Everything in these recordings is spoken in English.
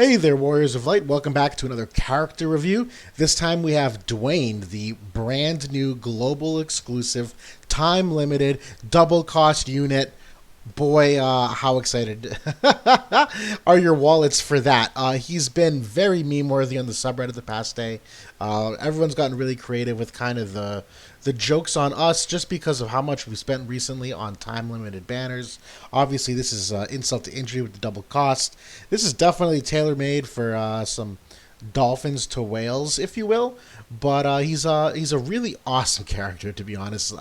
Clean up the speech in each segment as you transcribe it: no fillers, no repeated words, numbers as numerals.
Hey there, Warriors of Light. Welcome back to another character review. This time we have Duane, the brand new global exclusive, time limited, double cost unit. Boy, how excited are your wallets for that? He's been very meme worthy on the subreddit the past day. Everyone's gotten really creative with kind of the jokes on us just because of how much we spent recently on time limited banners. Obviously, this is insult to injury with the double cost. This is definitely tailor made for some dolphins to whales, if you will. But he's a really awesome character, to be honest.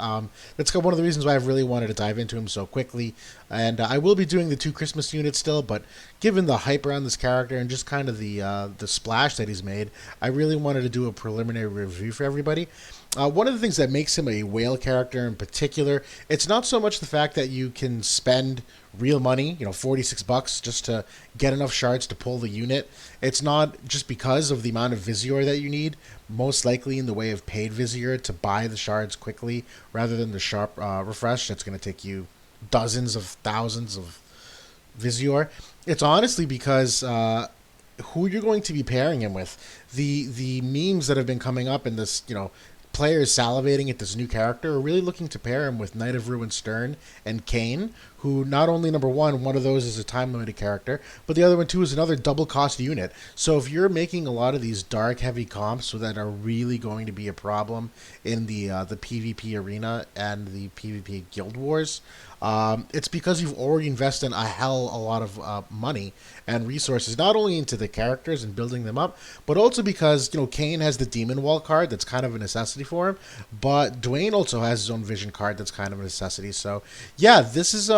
That's one of the reasons why I've really wanted to dive into him so quickly. And I will be doing the two Christmas units still, but given the hype around this character and just kind of the splash that he's made, I really wanted to do a preliminary review for everybody. One of the things that makes him a whale character in particular, it's not so much the fact that you can spend real money, 46 bucks just to get enough shards to pull the unit. It's not just because of the amount of Visior that you need, most likely in the way of paid Visior to buy the shards quickly rather than the sharp refresh that's going to take you dozens of thousands of Visior. It's honestly because who you're going to be pairing him with. The memes that have been coming up in this, players salivating at this new character are really looking to pair him with Knight of Ruin Stern and Kane, who not only number one of those is a time limited character, but the other one too is another double cost unit. So if you're making a lot of these dark heavy comps so that are really going to be a problem in the PvP arena and the PvP guild wars, it's because you've already invested a lot of money and resources, not only into the characters and building them up, but also because Kane has the Demon Wall card that's kind of a necessity for him, but Duane also has his own Vision card that's kind of a necessity. So yeah, this is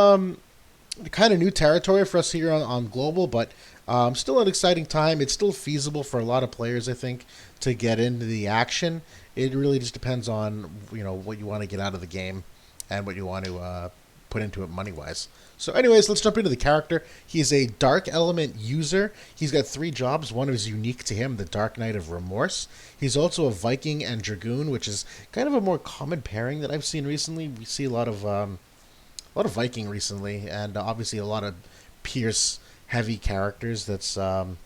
kind of new territory for us here on Global, but still an exciting time. It's still feasible for a lot of players, I think, to get into the action. It really just depends on what you want to get out of the game and what you want to put into it money-wise. So anyways, let's jump into the character. He's a Dark Element user. He's got 3 jobs. One is unique to him, the Dark Knight of Remorse. He's also a Viking and Dragoon, which is kind of a more common pairing that I've seen recently. We see a lot of Viking recently, and obviously a lot of Pierce heavy characters. That's not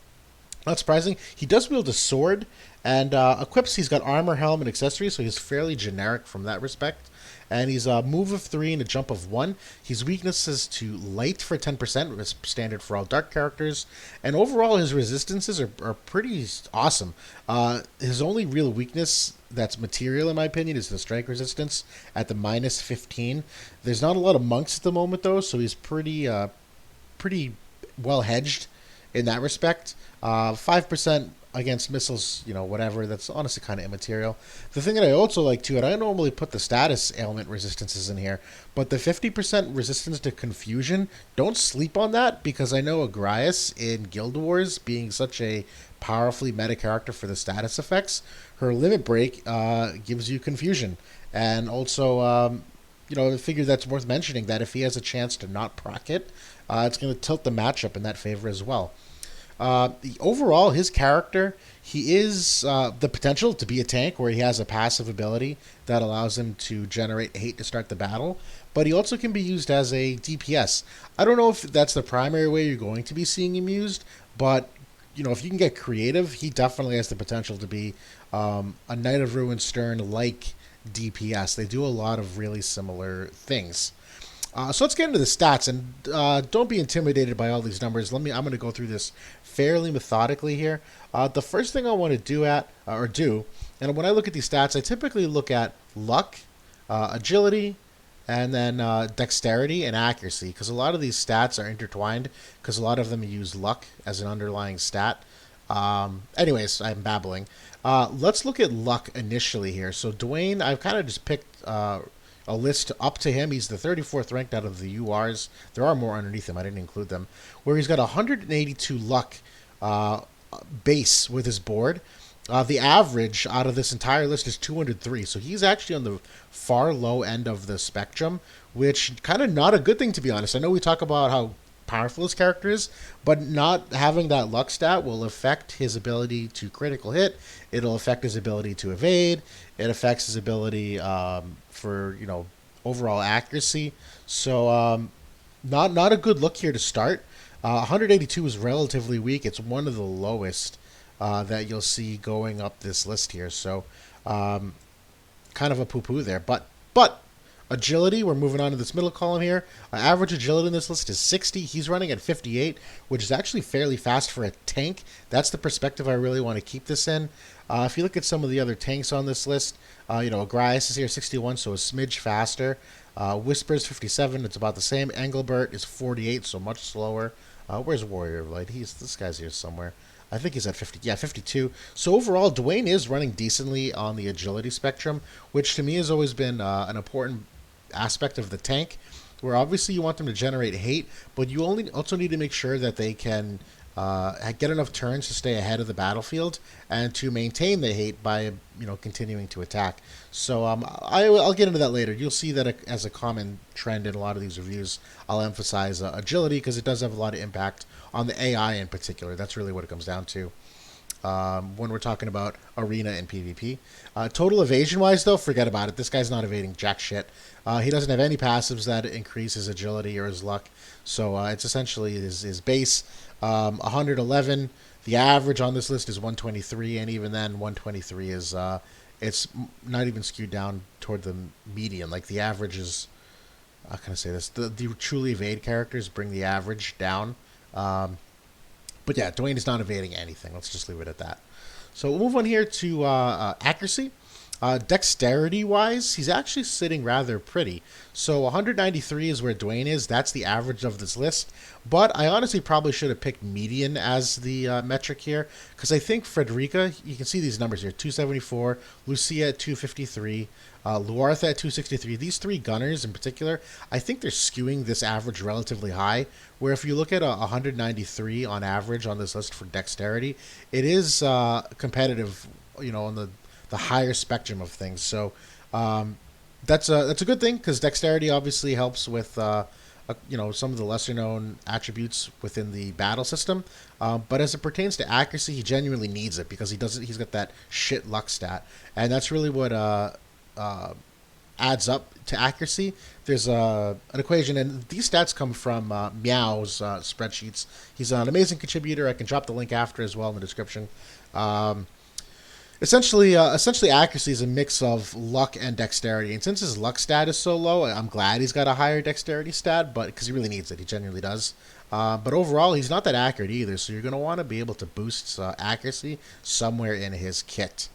surprising. He does wield a sword, and equips. He's got armor, helm, and accessories, so he's fairly generic from that respect. And he's a move of 3 and a jump of 1. His weaknesses to light for 10%, is standard for all dark characters. And overall, his resistances are pretty awesome. His only real weakness that's material, in my opinion, is the strike resistance at the minus 15. There's not a lot of monks at the moment, though, so he's pretty well hedged in that respect. 5% against missiles, whatever. That's honestly kind of immaterial. The thing that I also like too, and I normally put the status ailment resistances in here, but the 50% resistance to confusion, don't sleep on that, because I know Agrias in Guild Wars, being such a powerfully meta character for the status effects, her limit break gives you confusion. And also, I figure that's worth mentioning that if he has a chance to not proc it, it's going to tilt the matchup in that favor as well. Overall, his character, he is the potential to be a tank where he has a passive ability that allows him to generate hate to start the battle, but he also can be used as a DPS. I don't know if that's the primary way you're going to be seeing him used, but if you can get creative, he definitely has the potential to be a Knight of Ruin Stern like DPS. They do a lot of really similar things. So let's get into the stats, and don't be intimidated by all these numbers. I'm going to go through this fairly methodically here. The first thing I want to do, and when I look at these stats, I typically look at luck, agility, and then dexterity and accuracy, because a lot of these stats are intertwined, because a lot of them use luck as an underlying stat. Anyways, I'm babbling. Let's look at luck initially here. So Duane, I've kind of just picked a list up to him. He's the 34th ranked out of the URs. There are more underneath him. I didn't include them. Where he's got 182 luck base with his board. The average out of this entire list is 203. So he's actually on the far low end of the spectrum, which kind of not a good thing, to be honest. I know we talk about how powerful his character is, but not having that luck stat will affect his ability to critical hit. It'll affect his ability to evade. It affects his ability for overall accuracy. So not a good look here to start. 182 is relatively weak. It's one of the lowest that you'll see going up this list here. So kind of a poo-poo there. But agility, we're moving on to this middle column here. Average agility in this list is 60. He's running at 58, which is actually fairly fast for a tank. That's the perspective I really want to keep this in. If you look at some of the other tanks on this list, Agrias is here 61, so a smidge faster. Whisper's 57, it's about the same. Engelbert is 48, so much slower. Where's Warrior of Light? This guy's here somewhere. I think he's at 50. Yeah, 52. So overall, Duane is running decently on the agility spectrum, which to me has always been an important aspect of the tank, where obviously you want them to generate hate, but you also need to make sure that they can get enough turns to stay ahead of the battlefield and to maintain the hate by continuing to attack. So I'll get into that later. You'll see that as a common trend in a lot of these reviews, I'll emphasize agility because it does have a lot of impact on the AI in particular. That's really what it comes down to when we're talking about arena and PvP. Total evasion-wise, though, forget about it. This guy's not evading jack shit. He doesn't have any passives that increase his agility or his luck. So it's essentially his base. 111. The average on this list is 123, and even then, 123 is it's not even skewed down toward the median. Like the average is, how can I say this? The truly evade characters bring the average down. But yeah, Duane is not evading anything. Let's just leave it at that. So we'll move on here to accuracy. Dexterity-wise, he's actually sitting rather pretty. So 193 is where Duane is. That's the average of this list. But I honestly probably should have picked median as the metric here, because I think Frederica, you can see these numbers here, 274, Lucia at 253, Luartha at 263. These three gunners in particular, I think they're skewing this average relatively high, where if you look at 193 on average on this list for dexterity, it is competitive, on the higher spectrum of things. So that's a good thing, because dexterity obviously helps with some of the lesser known attributes within the battle system. But as it pertains to accuracy, he genuinely needs it because he's got that shit luck stat, and that's really what adds up to accuracy. There's an equation, and these stats come from Meow's spreadsheets. He's an amazing contributor. I can drop the link after as well in the description. Essentially, accuracy is a mix of luck and dexterity. And since his luck stat is so low, I'm glad he's got a higher dexterity stat, but because he really needs it, he genuinely does. But overall, he's not that accurate either, so you're going to want to be able to boost accuracy somewhere in his kit.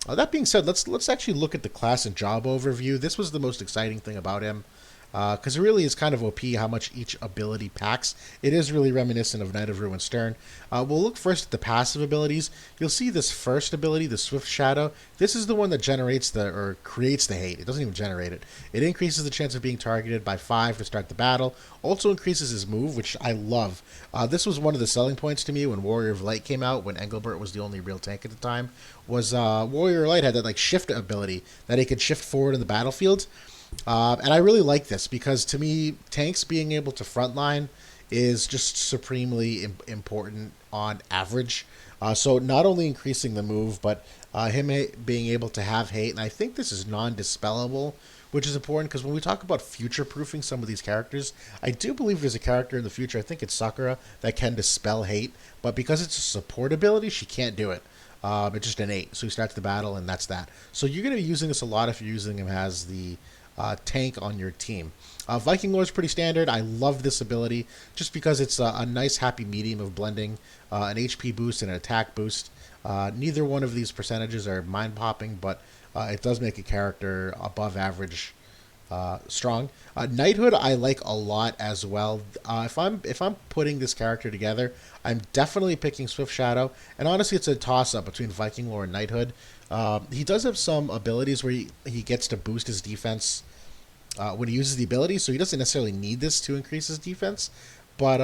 That being said, let's actually look at the class and job overview. This was the most exciting thing about him, because it really is kind of OP how much each ability packs. It is really reminiscent of Knight of Ruin Stern. We'll look first at the passive abilities. You'll see this first ability, the Swift Shadow. This is the one that creates the hate. It doesn't even generate it. It increases the chance of being targeted by 5 to start the battle. Also increases his move, which I love. This was one of the selling points to me when Warrior of Light came out, when Engelbert was the only real tank at the time, was Warrior of Light had that shift ability that he could shift forward in the battlefield. And I really like this because, to me, tanks being able to frontline is just supremely important on average. So not only increasing the move, but him being able to have hate. And I think this is non-dispellable, which is important because when we talk about future-proofing some of these characters, I do believe there's a character in the future, I think it's Sakura, that can dispel hate. But because it's a support ability, she can't do it. It's just innate. So he starts the battle, and that's that. So you're going to be using this a lot if you're using him as the tank on your team. Viking Lore is pretty standard. I love this ability just because it's a nice happy medium of blending an HP boost and an attack boost. Neither one of these percentages are mind-popping, but it does make a character above average strong. Knighthood I like a lot as well. If I'm putting this character together, I'm definitely picking Swift Shadow, and honestly it's a toss-up between Viking Lore and Knighthood. He does have some abilities where he gets to boost his defense when he uses the ability, so he doesn't necessarily need this to increase his defense. But,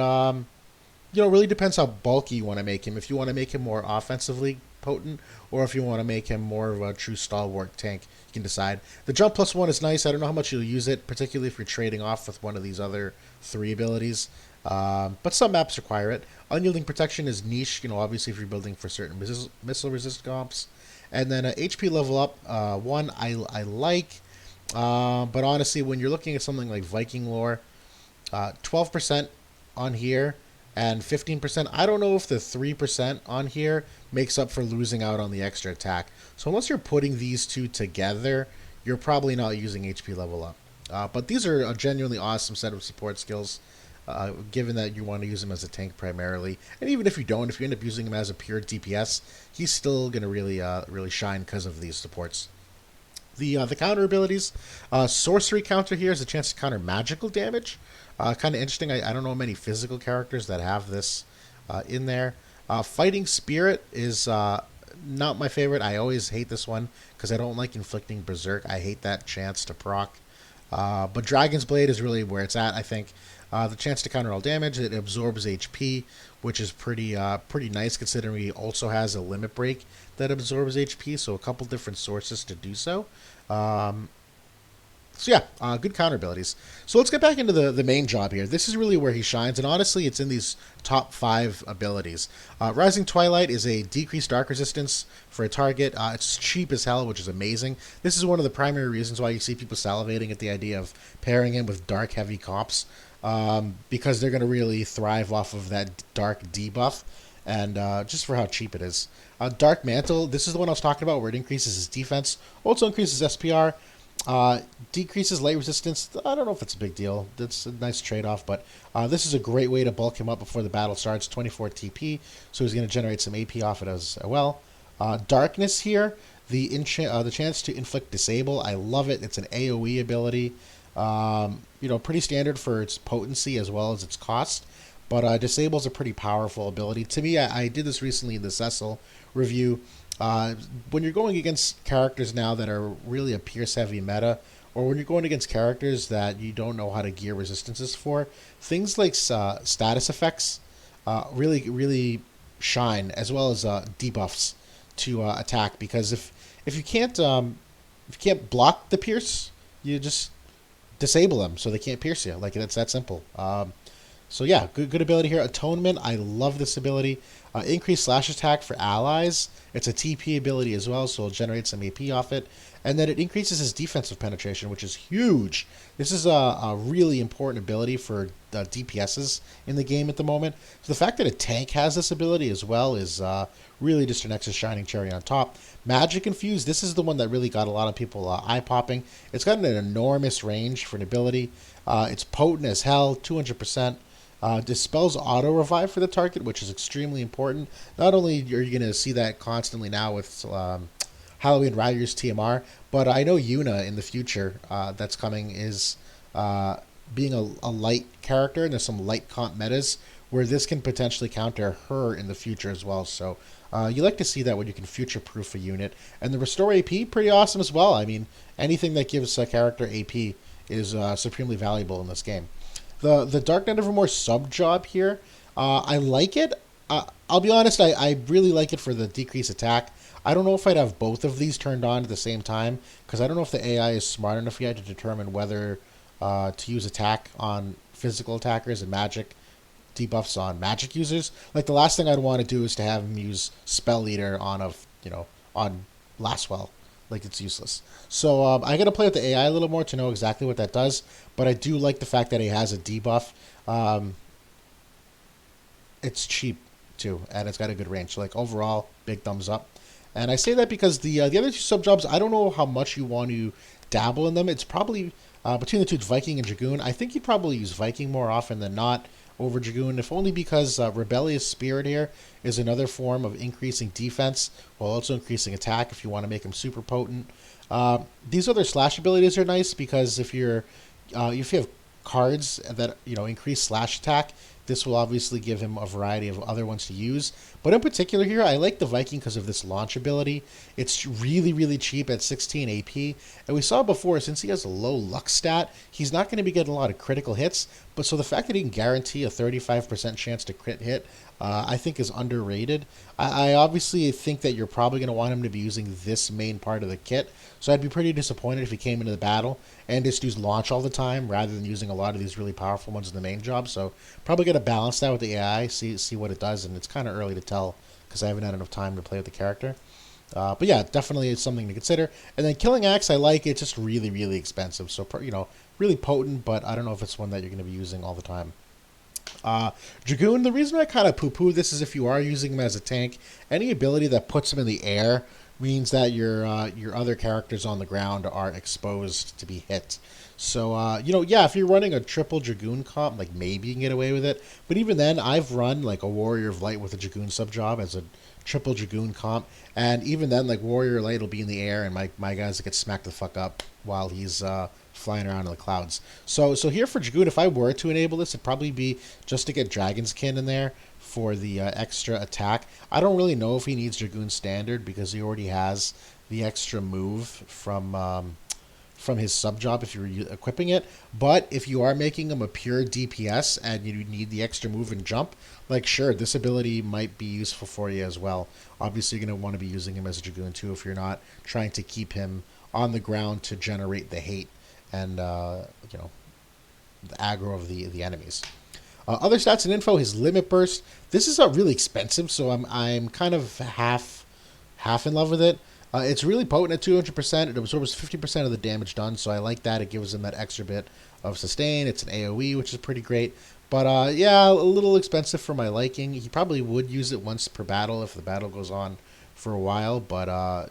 it really depends how bulky you want to make him. If you want to make him more offensively potent, or if you want to make him more of a true stalwart tank, you can decide. The jump +1 is nice. I don't know how much you'll use it, particularly if you're trading off with one of these other 3 abilities. But some maps require it. Unyielding protection is niche, obviously if you're building for certain missile resist comps. And then HP level up, 1 I like. But honestly, when you're looking at something like Viking Lore, 12% on here and 15%. I don't know if the 3% on here makes up for losing out on the extra attack. So unless you're putting these two together, you're probably not using HP level up. But these are a genuinely awesome set of support skills, given that you want to use him as a tank primarily. And even if you don't, if you end up using him as a pure DPS, he's still going to really shine because of these supports. The counter abilities, sorcery counter here is a chance to counter magical damage. Kind of interesting. I don't know many physical characters that have this in there. Fighting Spirit is not my favorite. I always hate this one because I don't like inflicting berserk. I hate that chance to proc. But Dragon's Blade is really where it's at, I think. The chance to counter all damage, it absorbs HP, which is pretty nice considering he also has a limit break that absorbs HP, so a couple different sources to do so. So yeah, good counter abilities. So let's get back into the main job here. This is really where he shines, and honestly, it's in these top 5 abilities. Rising Twilight is a decreased dark resistance for a target. It's cheap as hell, which is amazing. This is one of the primary reasons why you see people salivating at the idea of pairing him with dark heavy comps, because they're going to really thrive off of that dark debuff, and just for how cheap it is. Dark Mantle, this is the one I was talking about where it increases his defense, also increases SPR. Decreases light resistance. I don't know if it's a big deal. That's a nice trade-off, but this is a great way to bulk him up before the battle starts. 24 TP, so he's going to generate some AP off it as well. Darkness here, the chance to inflict disable. I love it. It's an AoE ability. Pretty standard for its potency as well as its cost. But disable is a pretty powerful ability. To me, I did this recently in the Cecil review. When you're going against characters now that are really a Pierce-heavy meta, or when you're going against characters that you don't know how to gear resistances for, things like status effects really shine, as well as debuffs to attack. Because if you can't block the pierce, you just disable them so they can't pierce you. Like, that's that simple. So yeah, good ability here. Atonement, I love this ability. Increased slash attack for allies. It's a TP ability as well, so it'll generate some AP off it. And then it increases his defensive penetration, which is huge. This is a really important ability for DPSs in the game at the moment. So the fact that a tank has this ability as well is really just an extra shining cherry on top. Magic Infuse, this is the one that really got a lot of people eye-popping. It's got an enormous range for an ability. It's potent as hell, 200%. Dispels auto revive for the target, which is extremely important. Not only are you going to see that constantly now with Halloween Riders TMR, but I know Yuna in the future that's coming is being a light character, and there's some light comp metas where this can potentially counter her in the future as well. So you like to see that when you can future-proof a unit. And the Restore AP, pretty awesome as well. I mean, anything that gives a character AP is supremely valuable in this game. The Dark Knight Evermore sub-job here, I like it. I'll be honest, I really like it for the decreased attack. I don't know if I'd have both of these turned on at the same time, because I don't know if the AI is smart enough yet to determine whether to use attack on physical attackers and magic debuffs on magic users. Like, the last thing I'd want to do is to have him use Spell Leader on on Lastwell. Like, it's useless. So I got to play with the AI a little more to know exactly what that does. But I do like the fact that he has a debuff. It's cheap too, and it's got a good range. So, like, overall, big thumbs up. And I say that because the other two sub jobs, I don't know how much you want to dabble in them. It's probably between the two, Viking and Dragoon. I think you'd probably use Viking more often than not over Dragoon, if only because Rebellious Spirit here is another form of increasing defense while also increasing attack if you want to make him super potent. These other slash abilities are nice because if you have cards that increase slash attack, this will obviously give him a variety of other ones to use. But in particular here, I like the Viking because of this launch ability. It's really, really cheap at 16 AP. And we saw before, since he has a low luck stat, he's not going to be getting a lot of critical hits. But so the fact that he can guarantee a 35% chance to crit hit, I think is underrated. I obviously think that you're probably going to want him to be using this main part of the kit. So I'd be pretty disappointed if he came into the battle and just used launch all the time rather than using a lot of these really powerful ones in the main job. So probably going to balance that with the AI, see what it does. And it's kind of early to tell because I haven't had enough time to play with the character. But yeah, definitely it's something to consider. And then Killing Axe, I like it. It's just really, really expensive. So, really potent, but I don't know if it's one that you're going to be using all the time. Dragoon, the reason I kind of poo-poo this is if you are using him as a tank, any ability that puts him in the air means that your other characters on the ground are exposed to be hit. So, yeah, if you're running a triple Dragoon comp, like maybe you can get away with it. But even then, I've run like a Warrior of Light with a Dragoon sub-job as a triple Dragoon comp. And even then, like Warrior of Light will be in the air and my guys get smacked the fuck up while he's flying around in the clouds. So here for Dragoon, if I were to enable this, it'd probably be just to get Dragon's Kin in there for the extra attack. I don't really know if he needs Dragoon Standard because he already has the extra move from his sub job if you're equipping it. But if you are making him a pure DPS and you need the extra move and jump, like sure, this ability might be useful for you as well. Obviously, you're going to want to be using him as a Dragoon too if you're not trying to keep him on the ground to generate the hate and the aggro of the enemies. Other stats and info: his limit burst. This is really expensive, so I'm kind of half in love with it. It's really potent at 200%. It absorbs 50% of the damage done, so I like that. It gives him that extra bit of sustain. It's an AoE, which is pretty great. But yeah, a little expensive for my liking. He probably would use it once per battle if the battle goes on for a while. But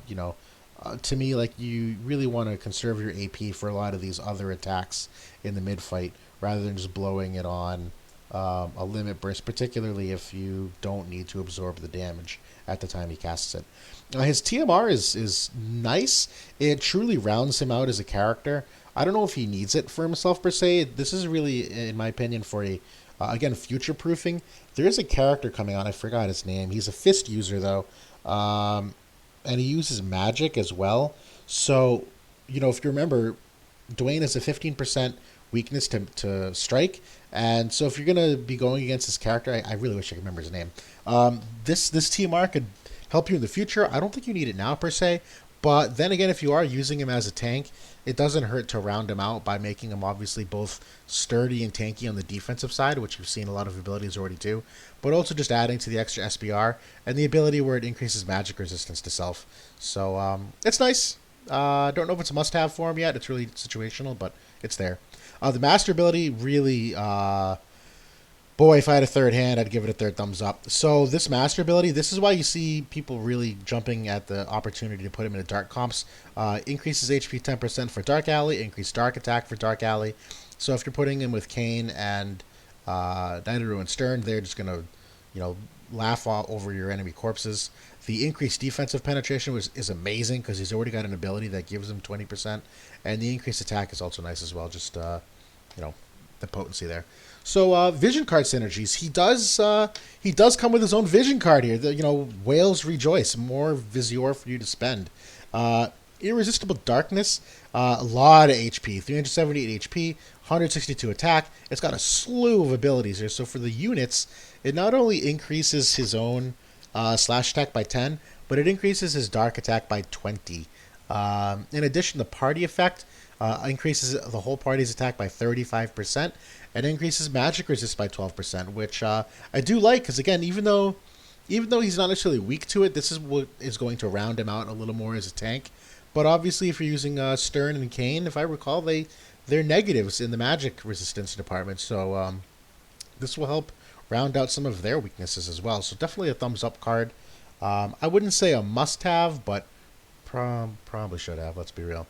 to me, like you really want to conserve your AP for a lot of these other attacks in the mid fight rather than just blowing it on a limit burst, particularly if you don't need to absorb the damage at the time he casts it. His TMR is nice. It truly rounds him out as a character. I don't know if he needs it for himself per se. This is really, in my opinion, for a again future proofing. There is a character coming on. I forgot his name. He's a fist user though, and he uses magic as well. So if you remember, Duane has a 15% weakness to strike. And so if you're going to be going against this character, I really wish I could remember his name. This TMR could help you in the future. I don't think you need it now per se. But then again, if you are using him as a tank, it doesn't hurt to round him out by making him obviously both sturdy and tanky on the defensive side, which you've seen a lot of abilities already do, but also just adding to the extra SBR and the ability where it increases magic resistance to self. So it's nice. Don't know if it's a must-have for him yet. It's really situational, but it's there. The master ability really, boy, if I had a third hand, I'd give it a third thumbs up. So this master ability, this is why you see people really jumping at the opportunity to put him into dark comps. Increases HP 10% for Dark Alley, increased dark attack for Dark Alley. So if you're putting him with Kane and Nidoru and Stern, they're just going to, laugh all over your enemy corpses. The increased defensive penetration is amazing because he's already got an ability that gives him 20%. And the increased attack is also nice as well, just, the potency there. So vision card synergies. He does come with his own vision card here. Whales rejoice. More Visior for you to spend. Irresistible darkness. A lot of HP. 378 HP. 162 attack. It's got a slew of abilities here. So for the units, it not only increases his own slash attack by 10, but it increases his dark attack by 20. In addition, the party effect increases the whole party's attack by 35%, and increases magic resist by 12%, which I do like because again, even though he's not necessarily weak to it, this is what is going to round him out a little more as a tank. But obviously, if you're using Stern and Kane, if I recall, they're negatives in the magic resistance department, so this will help round out some of their weaknesses as well. So definitely a thumbs up card. I wouldn't say a must-have, but probably should have. Let's be real.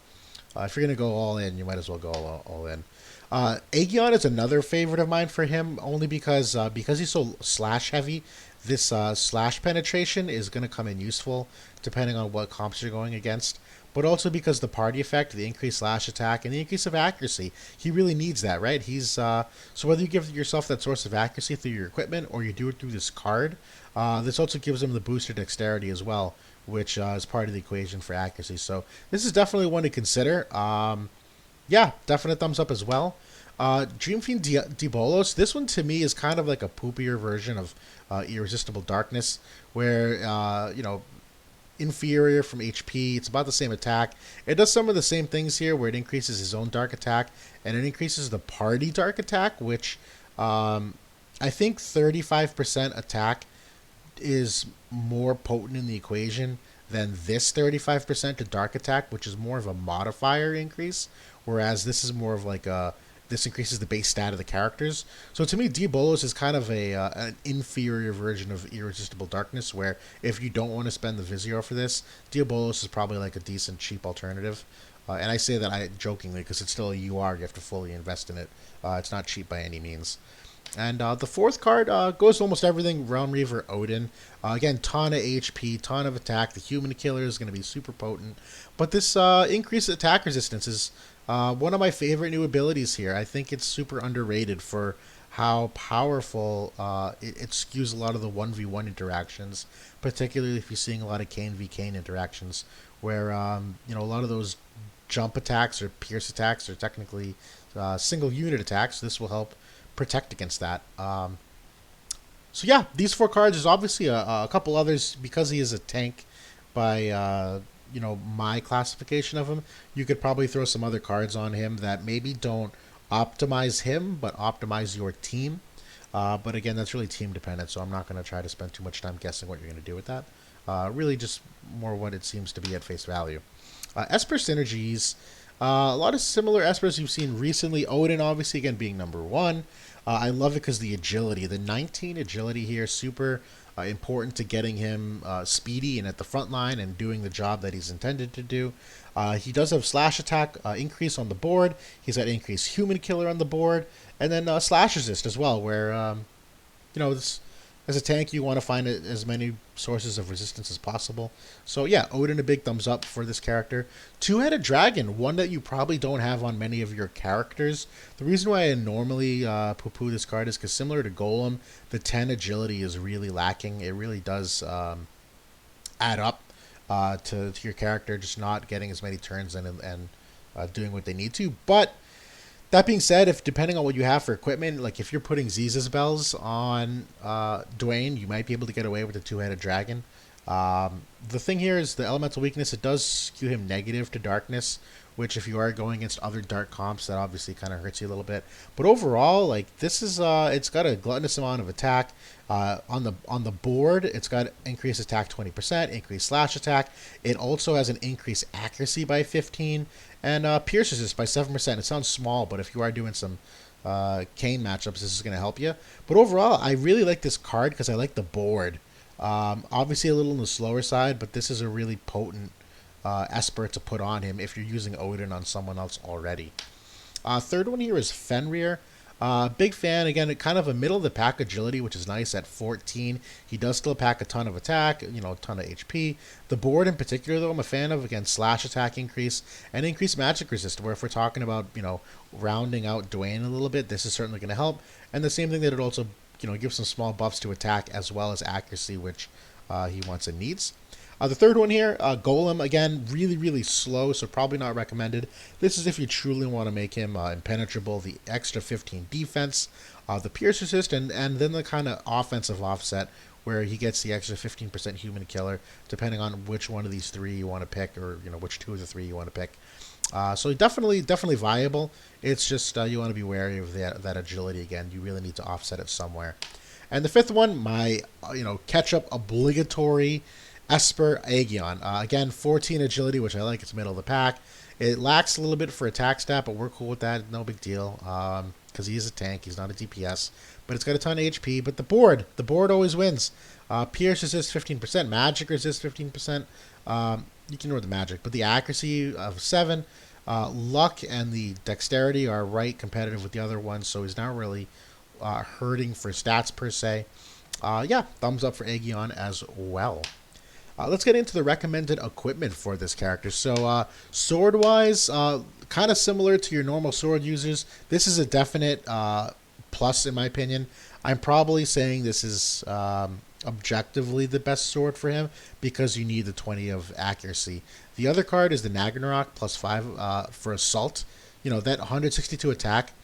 If you're going to go all in, you might as well go all in. Aegion is another favorite of mine for him, only because he's so slash heavy. This slash penetration is going to come in useful depending on what comps you're going against. But also because the party effect, the increased slash attack, and the increase of accuracy, he really needs that, right? So whether you give yourself that source of accuracy through your equipment or you do it through this card, this also gives him the boosted dexterity as well, which is part of the equation for accuracy. So this is definitely one to consider. Yeah, definite thumbs up as well. Dreamfiend Dibolos, this one to me is kind of like a poopier version of Irresistible Darkness, where, inferior from HP. It's about the same attack. It does some of the same things here where it increases his own dark attack and it increases the party dark attack, which I think 35% attack is more potent in the equation than this 35% to dark attack, which is more of a modifier increase, whereas this is more of like a this increases the base stat of the characters. So to me, Diabolos is kind of an inferior version of Irresistible Darkness, where if you don't want to spend the Vizier for this, Diabolos is probably like a decent, cheap alternative. And I say that jokingly because it's still a UR. You have to fully invest in it. It's not cheap by any means. And the fourth card goes to almost everything. Realm Reaver Odin. Again, ton of HP, ton of attack. The Human Killer is going to be super potent. But this increased attack resistance is one of my favorite new abilities here. I think it's super underrated for how powerful it skews a lot of the 1v1 interactions, particularly if you're seeing a lot of Kane v Kane interactions, where a lot of those jump attacks or pierce attacks are technically single unit attacks. This will help protect against that. So yeah, these 4 cards. There's obviously a couple others because he is a tank by my classification of him. You could probably throw some other cards on him that maybe don't optimize him but optimize your team. But again, that's really team dependent, so I'm not going to try to spend too much time guessing what you're going to do with that. Really just more what it seems to be at face value. Esper synergies. A lot of similar espers you've seen recently. Odin, obviously, again, being number 1. I love it because the agility. The 19 agility here, super important to getting him speedy and at the front line and doing the job that he's intended to do. He does have slash attack increase on the board. He's got increased human killer on the board. And then slash resist as well, where, as a tank, you want to find as many sources of resistance as possible. So yeah, Odin, a big thumbs up for this character. Two-headed dragon, one that you probably don't have on many of your characters. The reason why I normally poo-poo this card is because similar to Golem, the 10 agility is really lacking. It really does add up to your character just not getting as many turns and doing what they need to. But that being said, if depending on what you have for equipment, like if you're putting Ziza's bells on Duane, you might be able to get away with the two-headed dragon. The thing here is the elemental weakness. It does skew him negative to darkness, which if you are going against other dark comps, that obviously kind of hurts you a little bit. But overall, like this is, it's got a gluttonous amount of attack. On the board, it's got increased attack 20%, increased slash attack. It also has an increased accuracy by 15, and pierce resist by 7%. It sounds small, but if you are doing some Kane matchups, this is going to help you. But overall, I really like this card because I like the board. Obviously a little on the slower side, but this is a really potent esper to put on him if you're using Odin on someone else already. Third one here is Fenrir. Big fan, again, kind of a middle of the pack agility, which is nice at 14. He does still pack a ton of attack, a ton of HP. The board in particular, though, I'm a fan of, again, slash attack increase and increased magic resist, where if we're talking about, rounding out Duane a little bit, this is certainly going to help. And the same thing that it also, gives some small buffs to attack as well as accuracy, which he wants and needs. The third one here, Golem, again, really, really slow, so probably not recommended. This is if you truly want to make him impenetrable, the extra 15 defense, the pierce resist, and then the kind of offensive offset where he gets the extra 15% human killer, depending on which one of these 3 you want to pick, or which 2 of the 3 you want to pick. So definitely viable. It's just you want to be wary of that agility again. You really need to offset it somewhere. And the fifth one, my catch-up obligatory Esper Aegion. Again, 14 agility, which I like. It's middle of the pack. It lacks a little bit for attack stat, but we're cool with that. No big deal. Because he is a tank. He's not a DPS. But it's got a ton of HP. But the board always wins. Pierce resist 15%. Magic resist 15%. You can ignore the magic. But the accuracy of 7. Luck and the dexterity are right competitive with the other ones. So he's not really hurting for stats per se. Yeah, thumbs up for Aegion as well. Let's get into the recommended equipment for this character. So sword-wise, kind of similar to your normal sword users. This is a definite plus in my opinion. I'm probably saying this is objectively the best sword for him because you need the 20 of accuracy. The other card is the Nagnarok plus 5 for assault. That 162 attack.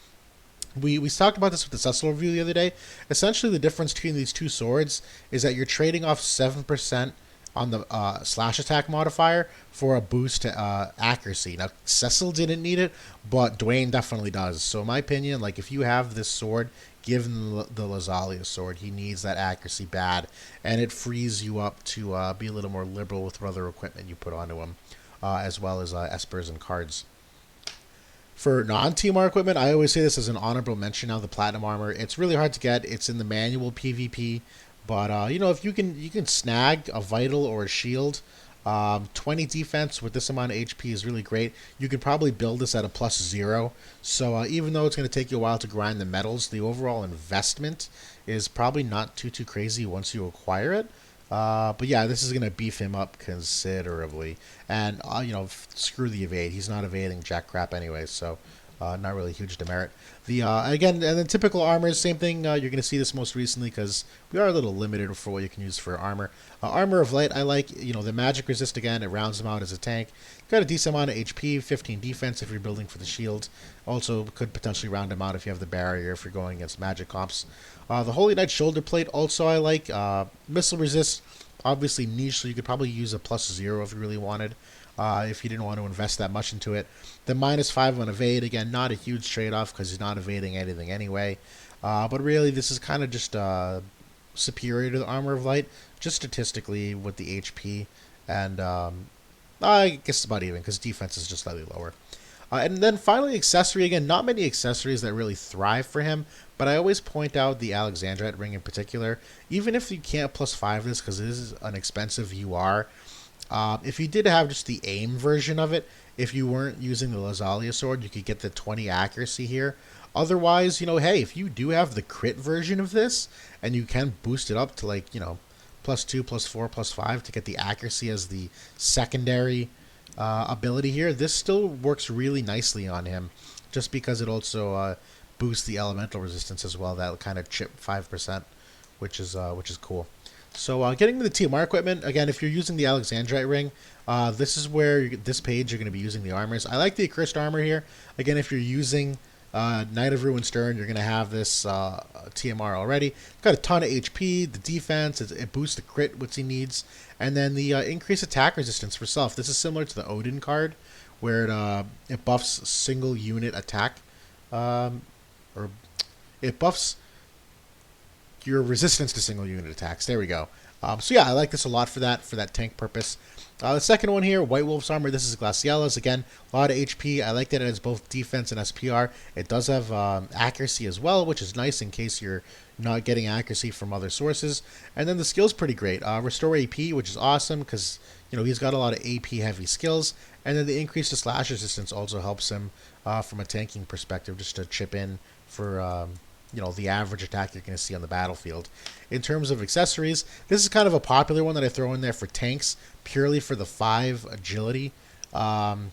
We talked about this with the Cecil review the other day. Essentially, the difference between these two swords is that you're trading off 7% on the slash attack modifier for a boost to accuracy. Now, Cecil didn't need it, but Duane definitely does. So in my opinion, like if you have this sword, give him the Lazalia sword. He needs that accuracy bad, and it frees you up to be a little more liberal with what other equipment you put onto him, as well as espers and cards. For non-TMR equipment, I always say this as an honorable mention now, the Platinum Armor. It's really hard to get. It's in the manual PvP. But, if you can snag a Vital or a Shield, 20 defense with this amount of HP is really great. You could probably build this at a +0. So even though it's going to take you a while to grind the medals, the overall investment is probably not too crazy once you acquire it. But yeah, this is going to beef him up considerably. And, screw the evade. He's not evading jack crap anyway, so not really a huge demerit. Again, and then typical armors, same thing. You're going to see this most recently because we are a little limited for what you can use for armor. Armor of Light, I like, the magic resist again. It rounds him out as a tank. Got a decent amount of HP, 15 defense if you're building for the shield. Also could potentially round him out if you have the barrier, if you're going against magic comps. The Holy Knight shoulder plate also I like. Missile resist, obviously niche, so you could probably use a +0 if you really wanted. If you didn't want to invest that much into it. The -5 on evade, again, not a huge trade-off because he's not evading anything anyway. But really, this is kind of just superior to the Armor of Light, just statistically with the HP. And I guess it's about even because defense is just slightly lower. And then finally, accessory. Again, not many accessories that really thrive for him, but I always point out the Alexandrite ring in particular. Even if you can't +5 this because this is an expensive UR, if you did have just the aim version of it, if you weren't using the Lazalia sword, you could get the 20 accuracy here. Otherwise, hey, if you do have the crit version of this, and you can boost it up to like, +2, +4, +5 to get the accuracy as the secondary ability here, this still works really nicely on him, just because it also boosts the elemental resistance as well. That'll kind of chip 5%, which is cool. So getting to the TMR equipment, again, if you're using the Alexandrite ring, this is where this page you're going to be using the armors. I like the accursed armor here. Again, if you're using Knight of Ruin Stern, you're going to have this TMR already. Got a ton of HP, the defense, it boosts the crit, which he needs, and then the increased attack resistance for self. This is similar to the Odin card, where it buffs single unit attack, or it buffs your resistance to single unit attacks. There we go. So yeah, I like this a lot for that tank purpose. The second one here, White Wolf's armor. This is Glaciella's. Again, a lot of HP. I like that it has both defense and SPR. It does have accuracy as well, which is nice in case you're not getting accuracy from other sources. And then the skill's pretty great. Restore AP, which is awesome because he's got a lot of AP heavy skills. And then the increase to slash resistance also helps him from a tanking perspective, just to chip in for the average attack you're going to see on the battlefield. In terms of accessories, this is kind of a popular one that I throw in there for tanks, purely for the 5 agility. The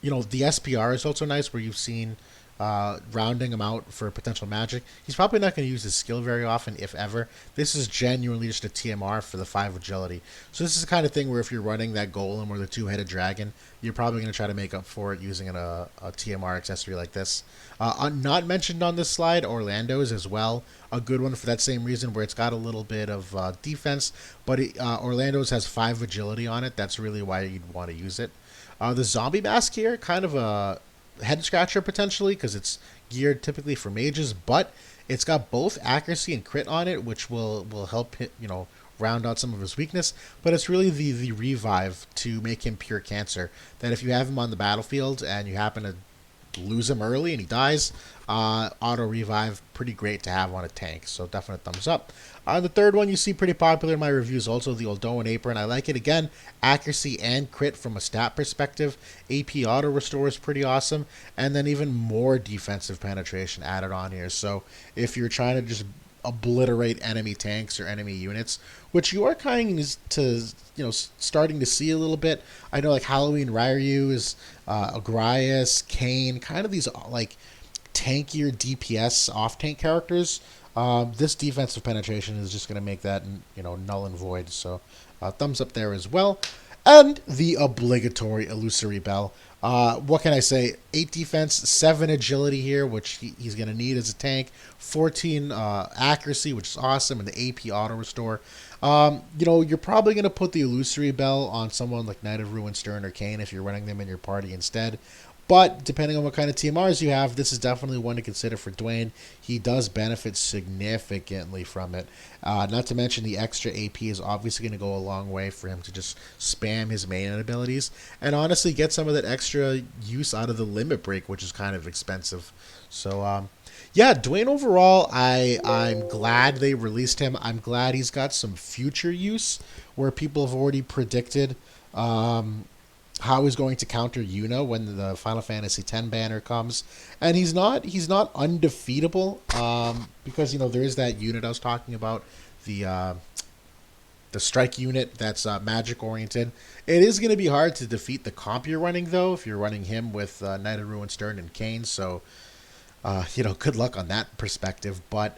SPR is also nice, where you've seen rounding him out for potential magic. He's probably not going to use his skill very often, if ever. This is genuinely just a TMR for the 5 agility. So this is the kind of thing where if you're running that golem or the 2-headed dragon, you're probably going to try to make up for it using a TMR accessory like this. Not mentioned on this slide, Orlando's as well. A good one for that same reason, where it's got a little bit of defense, but Orlando's has 5 agility on it. That's really why you'd want to use it. The zombie mask here, kind of a head scratcher potentially, because it's geared typically for mages, but it's got both accuracy and crit on it, which will help hit, round out some of his weakness. But it's really the revive to make him pure cancer, that if you have him on the battlefield and you happen to lose him early and he dies, auto revive, pretty great to have on a tank, so definite thumbs up. The third one you see pretty popular in my reviews, also the Oldoan Apron. I like it. Again, accuracy and crit from a stat perspective. AP auto restore is pretty awesome, and then even more defensive penetration added on here. So if you're trying to just obliterate enemy tanks or enemy units, which you are kind of starting to see a little bit. I know like Halloween Ryu is Agrias, Kane, kind of these like tankier DPS off tank characters. This defensive penetration is just going to make that null and void. So thumbs up there as well. And the obligatory illusory bell. What can I say? 8 defense, 7 agility here, which he's going to need as a tank. 14 accuracy, which is awesome, and the AP auto restore. You're probably going to put the illusory bell on someone like Knight of Ruin Stern or Kane if you're running them in your party instead. But depending on what kind of TMRs you have, this is definitely one to consider for Duane. He does benefit significantly from it. Not to mention the extra AP is obviously going to go a long way for him to just spam his main abilities and honestly get some of that extra use out of the limit break, which is kind of expensive. So yeah, Duane overall, I'm glad they released him. I'm glad he's got some future use where people have already predicted how he's going to counter Yuna when the Final Fantasy X banner comes, and he's not undefeatable because there is that unit I was talking about, the strike unit that's magic oriented. It is going to be hard to defeat the comp you're running though if you're running him with Knight of Ruin, Stern, and Kane. So good luck on that perspective. But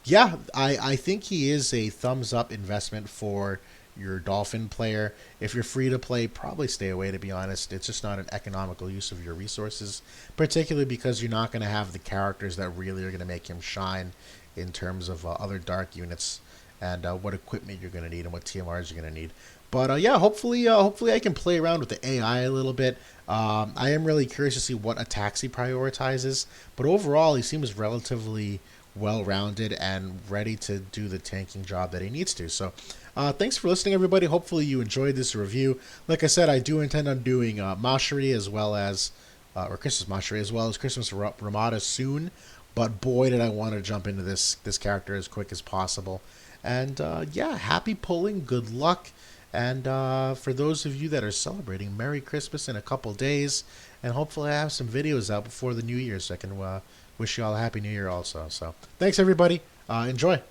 yeah, I think he is a thumbs up investment for your Dolphin player. If you're free to play, probably stay away, to be honest. It's just not an economical use of your resources, particularly because you're not going to have the characters that really are going to make him shine in terms of other dark units and what equipment you're going to need and what TMRs you're going to need. But yeah, hopefully I can play around with the AI a little bit. I am really curious to see what attacks he prioritizes. But overall, he seems relatively well-rounded and ready to do the tanking job that he needs to. So thanks for listening, everybody. Hopefully you enjoyed this review. Like I said, I do intend on doing Mashri as well as, or Christmas Mashri as well as Christmas Ramada soon. But boy, did I want to jump into this character as quick as possible. And yeah, happy pulling. Good luck. And for those of you that are celebrating, Merry Christmas in a couple days. And hopefully I have some videos out before the New Year so I can wish you all a Happy New Year also. So thanks, everybody. Enjoy.